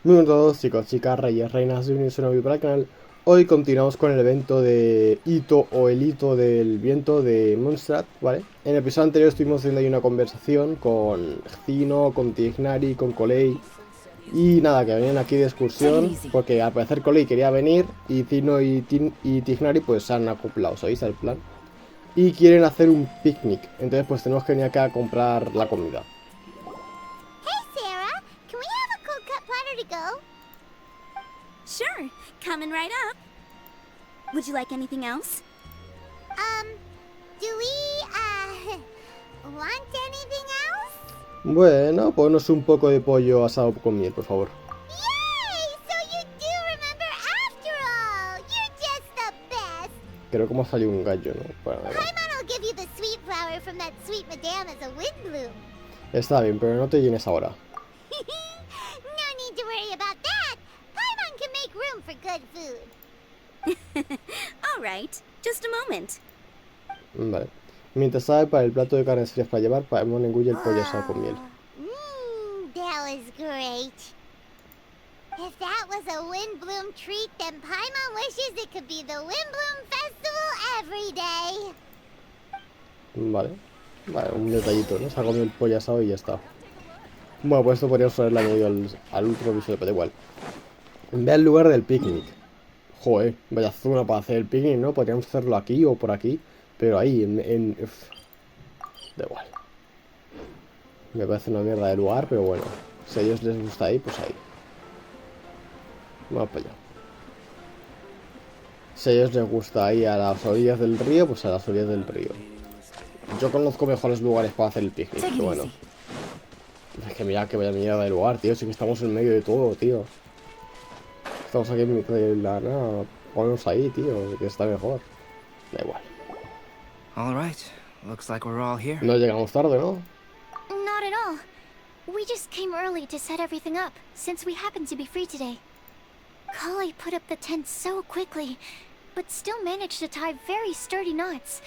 Muy buenas a todos, chicos, chicas, reyes, reinas, bienvenidos a un nuevo vídeo para el canal. Hoy continuamos con el evento de hito o el hito del viento de Mondstadt, ¿vale? En el episodio anterior estuvimos haciendo ahí una conversación con Cyno, con Tignari, con Colei. Y nada, que venían aquí de excursión, porque al parecer Colei quería venir y Cyno y Tignari pues se han acoplado, ¿sabéis? El plan. Y quieren hacer un picnic, entonces pues tenemos que venir acá a comprar la comida. Go? Sure, coming right up. Would you like anything else? Do we, want anything else? Bueno, ponnos un poco de pollo asado con miel, por favor. Yay! So you do remember after all! You're just the best! Creo que me ha salido un gallo, ¿no? Bueno, Paimon will give you the sweet flower from that sweet madame as a wind bloom. Está bien, pero no te llenes ahora. No need to worry about that. Paimon can make room for good food. All right, just a moment. Vale. Mientras sabe para el plato de carnes frías para llevar, Paimon engulle el pollo asado con miel. That was great. If that was a Windbloom treat, then Paimon wishes it could be the Windbloom Festival every day. Vale. Vale, un detallito, ¿no? Se ha comido el pollo asado y ya está. Bueno, pues esto podríamos haberlo añadido al último episodio, pero da igual. Ve al lugar del picnic. Joder, vaya zona para hacer el picnic, ¿no? Podríamos hacerlo aquí o por aquí. Pero ahí, da igual. Me parece una mierda de lugar, pero bueno. Si a ellos les gusta ahí, pues ahí. Vamos para allá. Si a ellos les gusta ahí a las orillas del río, pues a las orillas del río. Yo conozco mejores lugares para hacer el picnic, pero bueno. Es que mira que vaya mierda de lugar, tío. Si que estamos en medio de todo, tío. Estamos aquí en mitad de la nada. Ponemos ahí, tío, que está mejor. Da igual. All right. Looks like we're all here. No llegamos tarde, ¿no? Not at all. We just came early to set everything up, since we happen to be free today. Kali put up the tent so quickly, but still managed to tie very sturdy knots.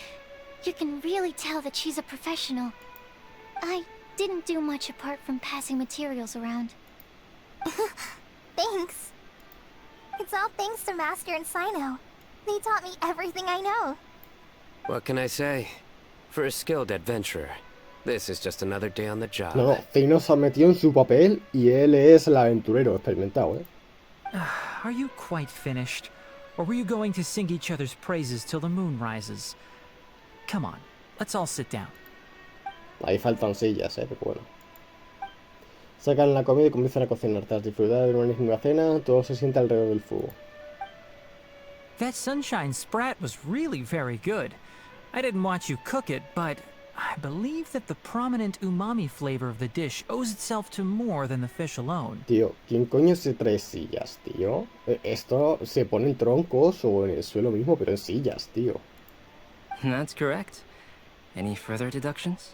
You can really tell that she's a professional. I didn't do much apart from passing materials around. Thanks. It's all thanks to Master and Cyno. They taught me everything I know. What can I say? For a skilled adventurer, this is just another day on the job. No, Cyno se ha metido en su papel y él es el aventurero experimentado, ¿eh? Are you quite finished? Or were you going to sing each other's praises till the moon rises? Come on, let's all sit down. Ahí faltan sillas, pero bueno. Sacan la comida y comienzan a cocinar. Tras disfrutar de una magnífica cena, todo se sienta alrededor del fuego. That sunshine sprat was really very good. I didn't watch you cook it, but I believe that the prominent umami flavor of the dish owes itself to more than the fish alone. Tío, ¿quién coño se trae sillas, tío? Esto se pone en troncos o en el suelo mismo, pero en sillas, tío. That's correct. Any further deductions?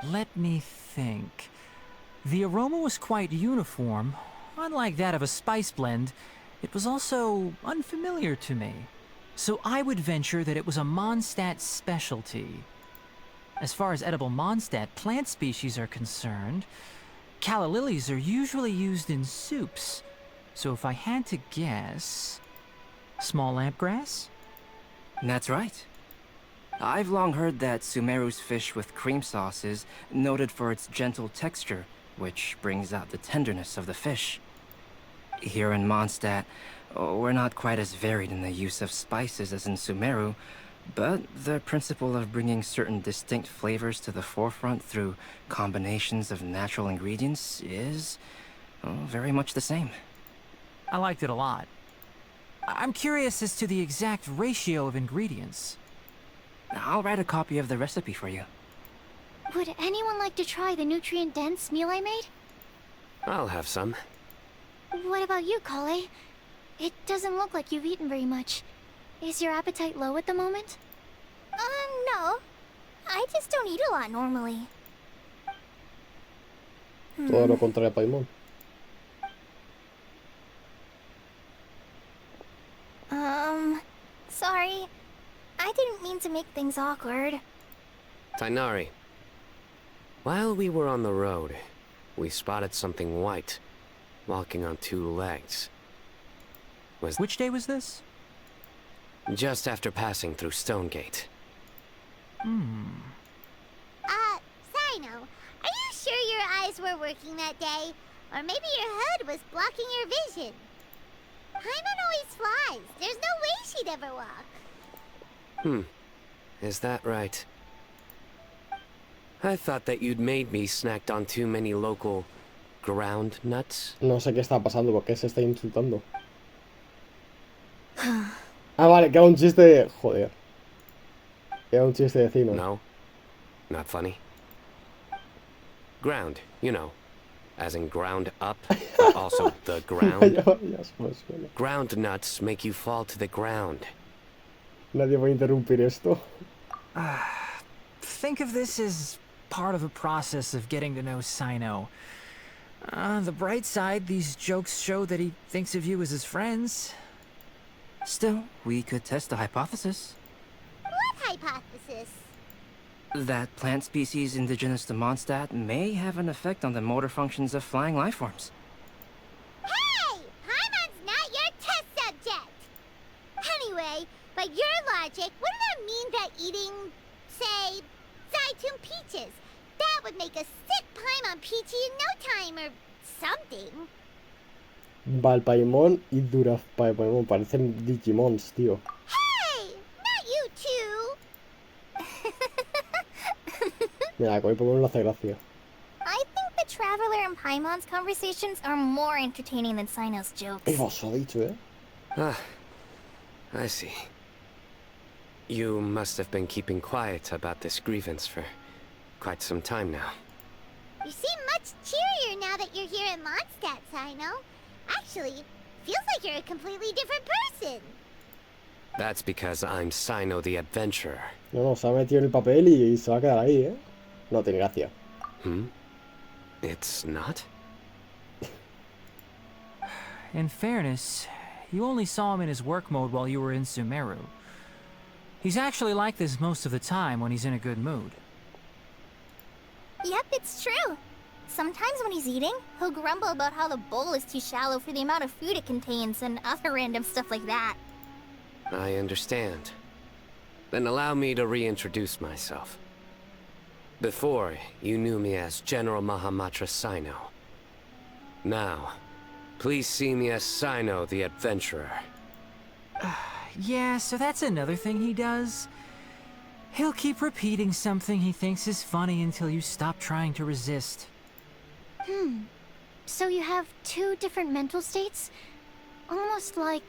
Let me think. The aroma was quite uniform. Unlike that of a spice blend, it was also unfamiliar to me. So I would venture that it was a Mondstadt specialty. As far as edible Mondstadt plant species are concerned, calla lilies are usually used in soups. So if I had to guess... small lampgrass? That's right. I've long heard that Sumeru's fish with cream sauce is noted for its gentle texture, which brings out the tenderness of the fish. Here in Mondstadt, we're not quite as varied in the use of spices as in Sumeru, but the principle of bringing certain distinct flavors to the forefront through combinations of natural ingredients is very much the same. I liked it a lot. I'm curious as to the exact ratio of ingredients. I'll write a copy of the recipe for you. Would anyone like to try the nutrient-dense meal I made? I'll have some. What about you, Kale? It doesn't look like you've eaten very much. Is your appetite low at the moment? No. I just don't eat a lot normally. Todo lo contrario a Paimon. Sorry. I didn't mean to make things awkward. Tighnari. While we were on the road, we spotted something white. walking on two legs. Which day was this? Just after passing through Stonegate. Cyno, are you sure your eyes were working that day? Or maybe your hood was blocking your vision? Paimon always flies. There's no way she'd ever walk. Is that right? I thought that you'd made me snacked on too many local ground nuts. No sé qué está pasando, porque se está insultando. Ah, vale, que era un chiste de... Joder. Era un chiste de Cyno. No, not funny. Ground, you know, as in ground up, but also the ground. Ground nuts make you fall to the ground. Nadie va a interrumpir esto. Think of this as part of the process of getting to know Cyno. The bright side, these jokes show that he thinks of you as his friends. Still, we could test the hypothesis. What hypothesis? That plant species indigenous to Mondstadt may have an effect on the motor functions of flying lifeforms. Hey! Paimon's not your test subject! Anyway, by your logic, wouldn't that mean that eating, say, Zaitun peaches, that would make a sick Paimon peachy in no time or something? Valpaimon y Durafpaimon parecen Digimons, tío. Hey! Not you too! Mira, con Pokémon le hace gracia. I think the Traveler and Paimon's conversations are more entertaining than Cyno's jokes. Os lo he dicho, ¿eh? Ah, I see. You must have been keeping quiet about this grievance for quite some time now. You seem much cheerier now that you're here in Mondstadt, Cyno. Actually, feels like you're a completely different person. That's because I'm Cyno the Adventurer. No, se ha metido en el papel y se va a quedar ahí, ¿eh? No tiene gracia. It's not? In fairness, you only saw him in his work mode while you were in Sumeru. He's actually like this most of the time when he's in a good mood. Yep, it's true. Sometimes when he's eating, he'll grumble about how the bowl is too shallow for the amount of food it contains and other random stuff like that. I understand. Then allow me to reintroduce myself. Before, you knew me as General Mahamatra Cyno. Now, please see me as Cyno the Adventurer. Yeah, so that's another thing he does. He'll keep repeating something he thinks is funny until you stop trying to resist. So you have two different mental states? Almost like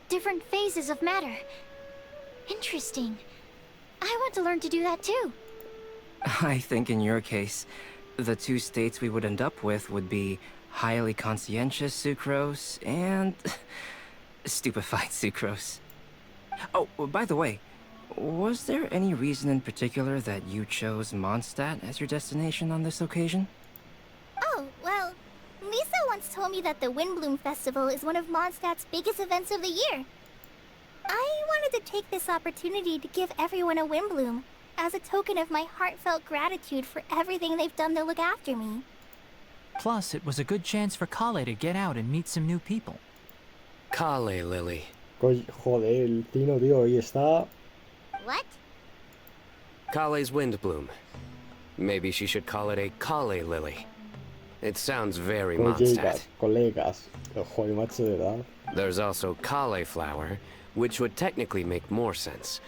different phases of matter. Interesting. I want to learn to do that too. I think in your case, the two states we would end up with would be highly conscientious sucrose and stupefied sucrose. Oh, by the way, was there any reason in particular that you chose Mondstadt as your destination on this occasion? Oh, well, Lisa once told me that the Windbloom Festival is one of Mondstadt's biggest events of the year. I wanted to take this opportunity to give everyone a Windbloom, as a token of my heartfelt gratitude for everything they've done to look after me. Plus, it was a good chance for Kale to get out and meet some new people. Kale Lily. Joder, el Cyno, tío, ahí está. What? Kale's Windbloom. Maybe she should call it a Kale Lily. It sounds very Mondstadt. Colegas. Joder, macho, de verdad. There's also Kale Flower, which would technically make more sense.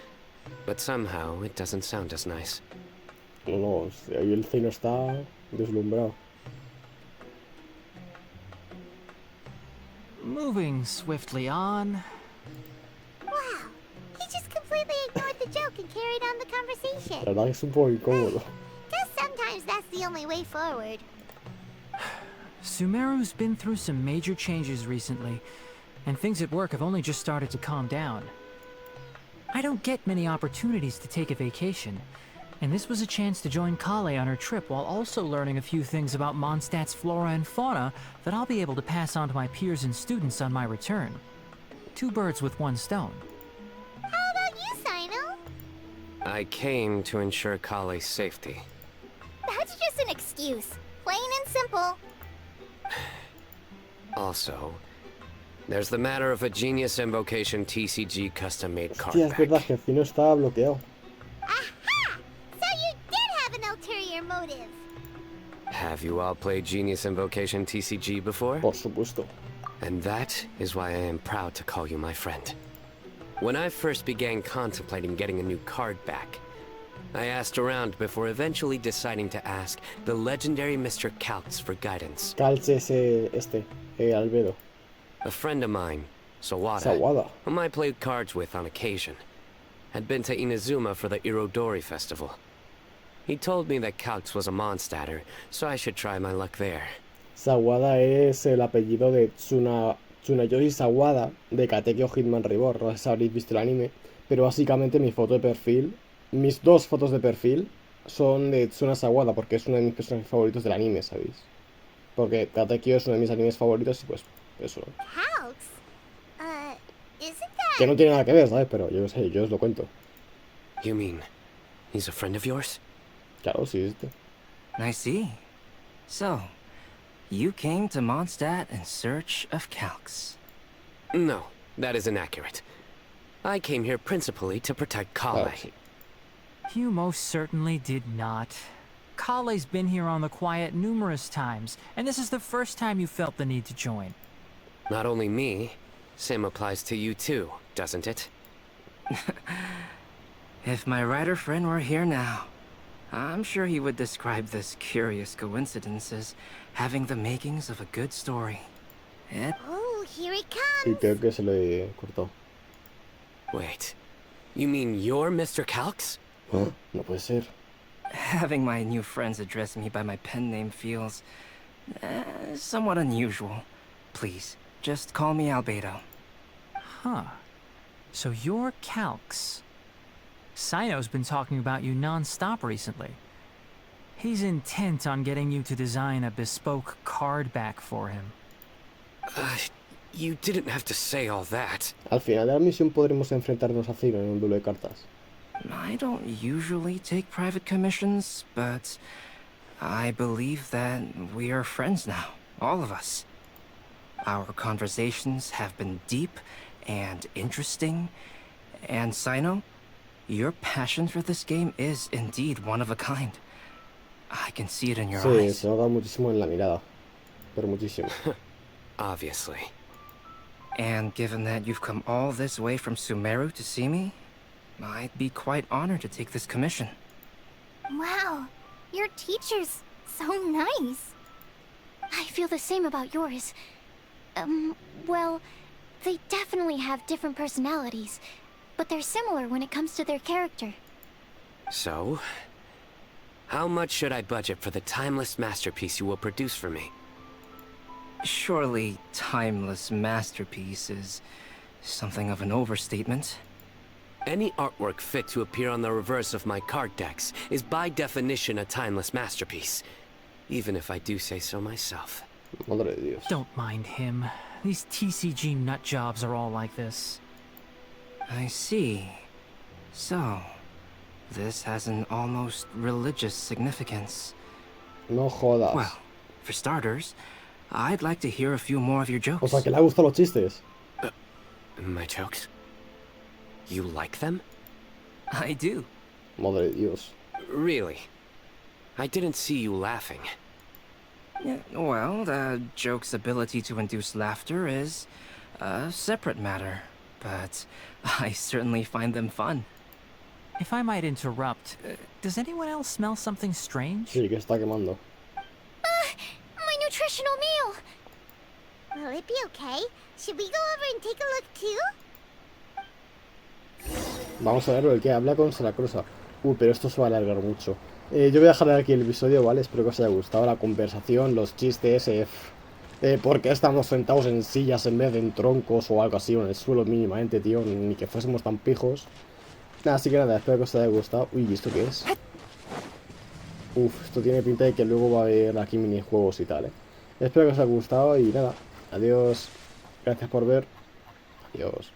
But somehow, it doesn't sound as nice. No, ahí el Cyno está deslumbrado. Moving swiftly on. Wow, he just completely ignored the joke and carried on the La conversation. verdad que es un poco incómodo. Guess sometimes that's the only way forward. Sumeru's been through some major changes recently, and things at work have only just started to calm down. I don't get many opportunities to take a vacation, and this was a chance to join Kale on her trip while also learning a few things about Mondstadt's flora and fauna that I'll be able to pass on to my peers and students on my return. Two birds with one stone. How about you, Cyno? I came to ensure Kale's safety. That's just an excuse. Plain and simple. Also, there's the matter of a Genius Invocation TCG custom-made card Hostia, es verdad back. que el Cyno está bloqueado. Aha! So you did have an ulterior motive. Have you all played Genius Invocation TCG before? Por supuesto. And that is why I am proud to call you my friend. When I first began contemplating getting a new card back, I asked around before eventually deciding to ask the legendary Mr. Calx for guidance. Calx es este, Albedo. A friend of mine, Sawada, Sawada. whom I played cards with on occasion, had been to Inazuma for the Irodori festival. He told me that Calx was a Mondstatter, so I should try my luck there. Sawada es el apellido de Tsunayoshi Sawada de Katekyo Hitman Reborn. No sé si habréis visto el anime, pero básicamente mi foto de perfil, mis dos fotos de perfil son de Tsuna Sawada porque es uno de mis personajes favoritos del anime, ¿sabéis? Porque Katekyo es uno de mis animes favoritos y pues eso. Calx? Isn't that... Que no tiene nada que ver, ¿sabes? Pero yo sé, yo os lo cuento. You mean, he's a friend of yours? Claro, sí, este. I see. So, you came to Mondstadt in search of Calx. No, that is inaccurate. I came here principally to protect Kale. Claro, sí. You most certainly did not. Kale's been here on the quiet numerous times, and this is the first time you felt the need to join. Not only me, same applies to you too, doesn't it? If my writer friend were here now, I'm sure he would describe this curious coincidence as having the makings of a good story. Oh, here it Y comes. creo que se lo he cortado. Wait, you mean you're Mr. Calx? ¿Ah? No puede ser. Having my new friends address me by my pen name feels somewhat unusual. Please, just call me Albedo. Huh. So you're Calx. Cyno's been talking about you non-stop recently. He's intent on getting you to design a bespoke card back for him. You didn't have to say all that. Al final de la misión podremos enfrentarnos a Cyno en un duelo de cartas. I don't usually take private commissions, but I believe that we are friends now, all of us. Our conversations have been deep and interesting, and Cyno, your passion for this game is indeed one of a kind. I can see it in your Sí, eyes. se nota muchísimo en la mirada. Pero muchísimo. Obviously. And given that you've come all this way from Sumeru to see me, I'd be quite honored to take this commission. Wow, your teacher's so nice. I feel the same about yours. Well, they definitely have different personalities, but they're similar when it comes to their character. So, how much should I budget for the timeless masterpiece you will produce for me? Surely, timeless masterpiece is something of an overstatement. Any artwork fit to appear on the reverse of my card decks is by definition a timeless masterpiece, even if I do say so myself. Madre de Dios. Don't mind him. These TCG nut jobs are all like this. I see. So, this has an almost religious significance. No jodas. Well, for starters, I'd like to hear a few more of your jokes. O sea, que le ha gustado los chistes. My jokes? You like them? I do. Madre de Dios. Really? I didn't see you laughing. Yeah, well, the joke's ability to induce laughter is a separate matter, but I certainly find them fun. If I might interrupt, does anyone else smell something strange? Sí, que está quemando. My nutritional meal! Will it be okay? Should we go over and take a look too? Vamos a ver el que habla con Salacrosa. Pero esto se va a alargar mucho. Yo voy a dejar aquí el episodio, ¿vale? Espero que os haya gustado la conversación, los chistes, por qué estamos sentados en sillas en vez de en troncos o algo así, o en el suelo mínimamente, tío, ni que fuésemos tan pijos. Así que nada, espero que os haya gustado. Uy, ¿esto qué es? Esto tiene pinta de que luego va a haber aquí minijuegos y tal, Espero que os haya gustado y nada, adiós. Gracias por ver. Adiós.